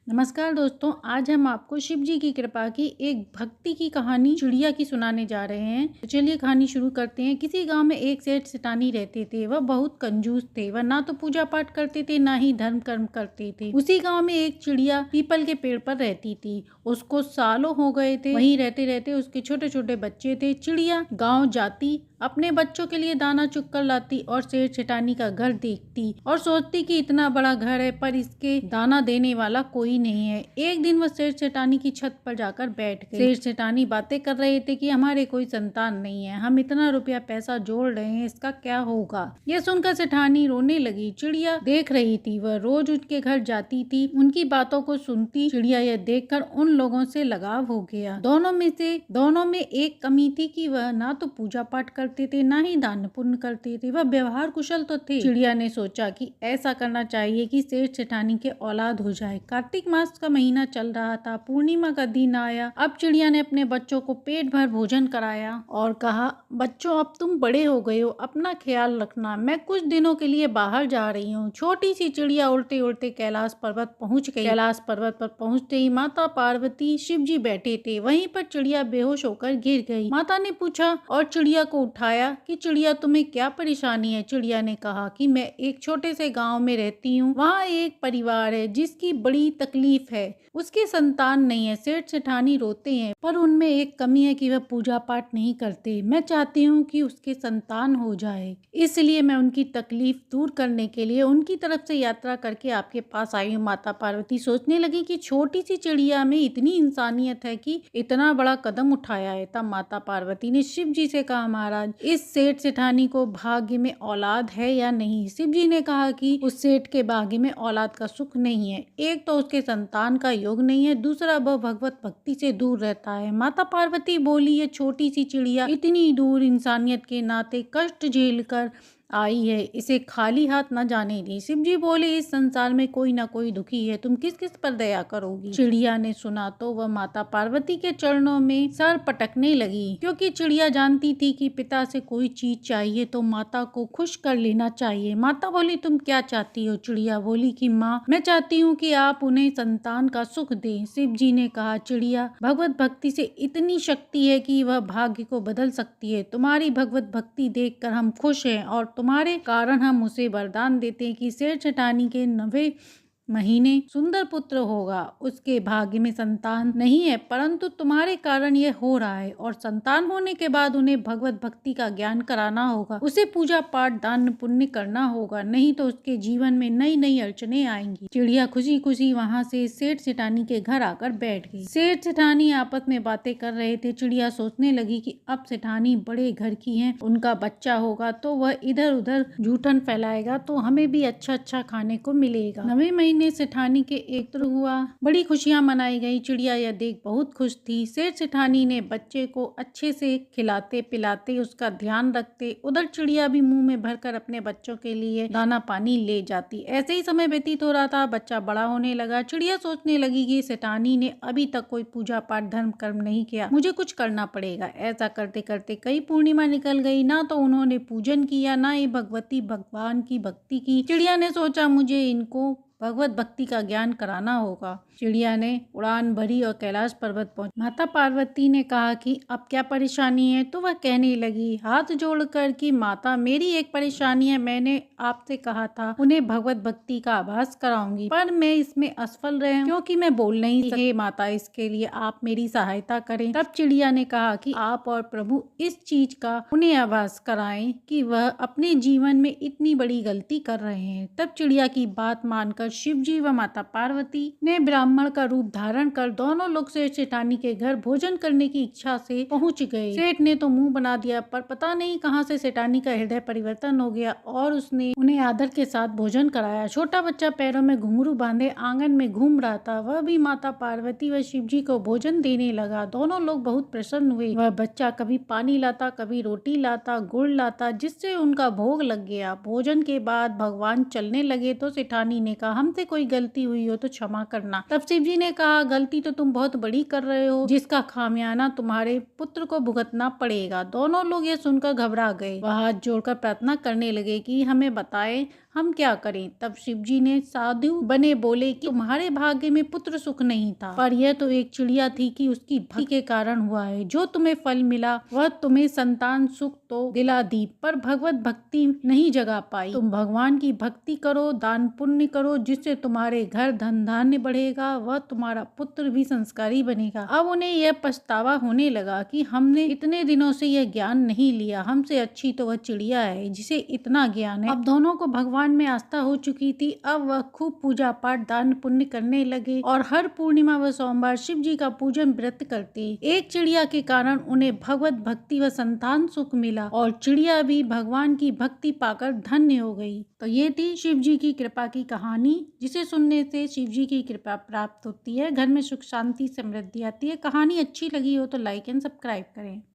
नमस्कार दोस्तों, आज हम आपको शिव जी की कृपा की एक भक्ति की कहानी चिड़िया की सुनाने जा रहे हैं। तो चलिए कहानी शुरू करते हैं। किसी गांव में एक सेठ सेठानी रहते थे। वह बहुत कंजूस थे। वह ना तो पूजा पाठ करते थे, ना ही धर्म कर्म करते थे। उसी गांव में एक चिड़िया पीपल के पेड़ पर रहती थी। उसको सालों हो गए थे वहीं रहते रहते। उसके छोटे छोटे बच्चे थे। चिड़िया गाँव जाती, अपने बच्चों के लिए दाना चुग कर लाती और सेठ सेठानी का घर देखती और सोचती कि इतना बड़ा घर है पर इसके दाना देने वाला कोई नहीं है। एक दिन वह सेठ सेठानी की छत पर जाकर बैठ गई। सेठ सेठानी बातें कर रहे थे कि हमारे कोई संतान नहीं है, हम इतना रुपया पैसा जोड़ रहे हैं, इसका क्या होगा। यह सुनकर सेठानी रोने लगी। चिड़िया देख रही थी। वह रोज उनके घर जाती थी, उनकी बातों को सुनती। चिड़िया यह देखकर उन लोगों से लगाव हो गया। दोनों में एक कमी थी कि वह ना तो पूजा पाठ करते थे, ना ही दान पुण्य करते थे। वह व्यवहार कुशल तो थे। चिड़िया ने सोचा कि ऐसा करना चाहिए कि सेठ सेठानी के औलाद हो जाए। कार्तिक मास का महीना चल रहा था। पूर्णिमा का दिन आया। अब चिड़िया ने अपने बच्चों को पेट भर भोजन कराया और कहा, बच्चों अब तुम बड़े हो गए हो, अपना ख्याल रखना, मैं कुछ दिनों के लिए बाहर जा रही हूँ। छोटी सी चिड़िया उड़ते उड़ते कैलाश पर्वत पहुँच गई। कैलाश पर्वत पर पहुँचते ही माता पार्वती शिव जी बैठे थे। वहीं पर चिड़िया बेहोश होकर गिर गई। माता ने पूछा और चिड़िया को उठाया कि चिड़िया तुम्हें क्या परेशानी है। चिड़िया ने कहा कि मैं एक छोटे से गांव में रहती हूँ। वहाँ एक परिवार है जिसकी बड़ी तकलीफ है, उसके संतान नहीं है। सेठ सेठानी रोते हैं पर उनमें एक कमी है कि वह पूजा पाठ नहीं करते। मैं चाहती हूँ कि उसके संतान हो जाए, इसलिए मैं उनकी तकलीफ दूर करने के लिए उनकी तरफ से यात्रा करके आपके पास आई हूँ। माता पार्वती सोचने लगी कि छोटी सी चिड़िया में इतनी इंसानियत है कि इतना बड़ा कदम उठाया है। तब माता पार्वती ने शिव जी से कहा, महाराज इस सेठ सेठानी को भाग्य में औलाद है या नहीं। शिव जी ने कहा कि उस सेठ के भाग्य में औलाद का सुख नहीं है। एक तो उसके संतान का योग नहीं है, दूसरा वह भगवत भक्ति से दूर रहता है। माता पार्वती बोली, ये छोटी सी चिड़िया इतनी दूर इंसानियत के नाते कष्ट झेल कर आई है, इसे खाली हाथ न जाने दी। शिव जी बोले, इस संसार में कोई ना कोई दुखी है, तुम किस किस पर दया करोगी। चिड़िया ने सुना तो वह माता पार्वती के चरणों में सर पटकने लगी, क्योंकि चिड़िया जानती थी कि पिता से कोई चीज चाहिए तो माता को खुश कर लेना चाहिए। माता बोली, तुम क्या चाहती हो। चिड़िया बोली कि माँ, मैं चाहती हूँ कि आप उन्हें संतान का सुख दें। शिव जी ने कहा, चिड़िया भगवत भक्ति से इतनी शक्ति है कि वह भाग्य को बदल सकती है। तुम्हारी भगवत भक्ति देखकर हम खुश हैं और तुम्हारे कारण हम उसे वरदान देते हैं कि सेठ सेठानी के 90 महीने सुंदर पुत्र होगा। उसके भाग्य में संतान नहीं है, परंतु तुम्हारे कारण यह हो रहा है और संतान होने के बाद उन्हें भगवत भक्ति का ज्ञान कराना होगा। उसे पूजा पाठ दान पुण्य करना होगा, नहीं तो उसके जीवन में नई नई अड़चने आएंगी। चिड़िया खुशी खुशी वहाँ से सेठ सेठानी के घर आकर बैठ गई। सेठ सेठानी आपस में बातें कर रहे थे। चिड़िया सोचने लगी कि अब सेठानी बड़े घर की है, उनका बच्चा होगा तो वह इधर उधर जूठन फैलाएगा तो हमें भी अच्छा अच्छा खाने को मिलेगा। 9वें महीने सेठानी के एक पुत्र हुआ। बड़ी खुशियां मनाई गई। चिड़िया यह देख बहुत खुश थी। सेठ सेठानी ने बच्चे को अच्छे से खिलाते पिलाते उसका ध्यान रखते। उधर चिड़िया भी मुंह में भरकर अपने बच्चों के लिए दाना पानी ले जाती। ऐसे ही समय व्यतीत हो रहा था। बच्चा बड़ा होने लगा। चिड़िया सोचने लगी कि सेठानी ने अभी तक कोई पूजा पाठ धर्म कर्म नहीं किया, मुझे कुछ करना पड़ेगा। ऐसा करते करते कई पूर्णिमा निकल गई, ना तो उन्होंने पूजन किया, ना ही भगवान की भक्ति की। चिड़िया ने सोचा, मुझे इनको भगवत भक्ति का ज्ञान कराना होगा। चिड़िया ने उड़ान भरी और कैलाश पर्वत पहुंची। माता पार्वती ने कहा कि अब क्या परेशानी है, तो वह कहने लगी हाथ जोड़कर कि माता मेरी एक परेशानी है। मैंने आपसे कहा था उन्हें भगवत भक्ति का आभास कराऊंगी, पर मैं इसमें असफल रही क्योंकि मैं बोल नहीं सकती। हे माता, इसके लिए आप मेरी सहायता करें। तब चिड़िया ने कहा कि आप और प्रभु इस चीज का उन्हें आभास कराएं कि वह अपने जीवन में इतनी बड़ी गलती कर रहे हैं। तब चिड़िया की बात मानकर शिव जी व माता पार्वती ने ब्राह्मण का रूप धारण कर दोनों लोग सेठ सेठानी के घर भोजन करने की इच्छा से पहुंच गए। सेठ ने तो मुंह बना दिया, पर पता नहीं कहां से सेठानी का हृदय परिवर्तन हो गया और उसने उन्हें आदर के साथ भोजन कराया। छोटा बच्चा पैरों में घुंघरू बांधे आंगन में घूम रहा था। वह भी माता पार्वती व शिव जी को भोजन देने लगा। दोनों लोग बहुत प्रसन्न हुए। वह बच्चा कभी पानी लाता, कभी रोटी लाता, गुड़ लाता, जिससे उनका भोग लग गया। भोजन के बाद भगवान चलने लगे तो सेठानी ने कहा, हमसे कोई गलती हुई हो तो क्षमा करना। तब शिव जी ने कहा, गलती तो तुम बहुत बड़ी कर रहे हो, जिसका खामियाना तुम्हारे पुत्र को भुगतना पड़ेगा। दोनों लोग ये सुनकर घबरा गए। वह हाथ जोड़कर प्रार्थना करने लगे कि हमें बताएं, हम क्या करें। तब शिव जी ने साधु बने बोले कि तुम्हारे भाग्य में पुत्र सुख नहीं था, पर यह तो एक चिड़िया थी कि उसकी भक्ति के कारण हुआ है। जो तुम्हें फल मिला वह तुम्हें संतान सुख तो दिला दी, पर भगवत भक्ति नहीं जगा पाई। तुम भगवान की भक्ति करो, दान पुण्य करो, जिससे तुम्हारे घर धन धान्य बढ़ेगा, वह तुम्हारा पुत्र भी संस्कारी बनेगा। अब उन्हें यह पछतावा होने लगा कि हमने इतने दिनों से यह ज्ञान नहीं लिया। हमसे अच्छी तो वह चिड़िया है जिसे इतना ज्ञान है। अब दोनों को भगवान में आस्था हो चुकी थी। अब वह खूब पूजा पाठ दान पुण्य करने लगे और हर पूर्णिमा व सोमवार शिव जी का पूजन व्रत करते। एक चिड़िया के कारण उन्हें भगवत भक्ति व संतान सुख मिला और चिड़िया भी भगवान की भक्ति पाकर धन्य हो गई। तो ये थी शिव जी की कृपा की कहानी, जिसे सुनने से शिव जी की कृपा प्राप्त होती है, घर में सुख शांति समृद्धि आती है। कहानी अच्छी लगी हो तो लाइक एंड सब्सक्राइब करें।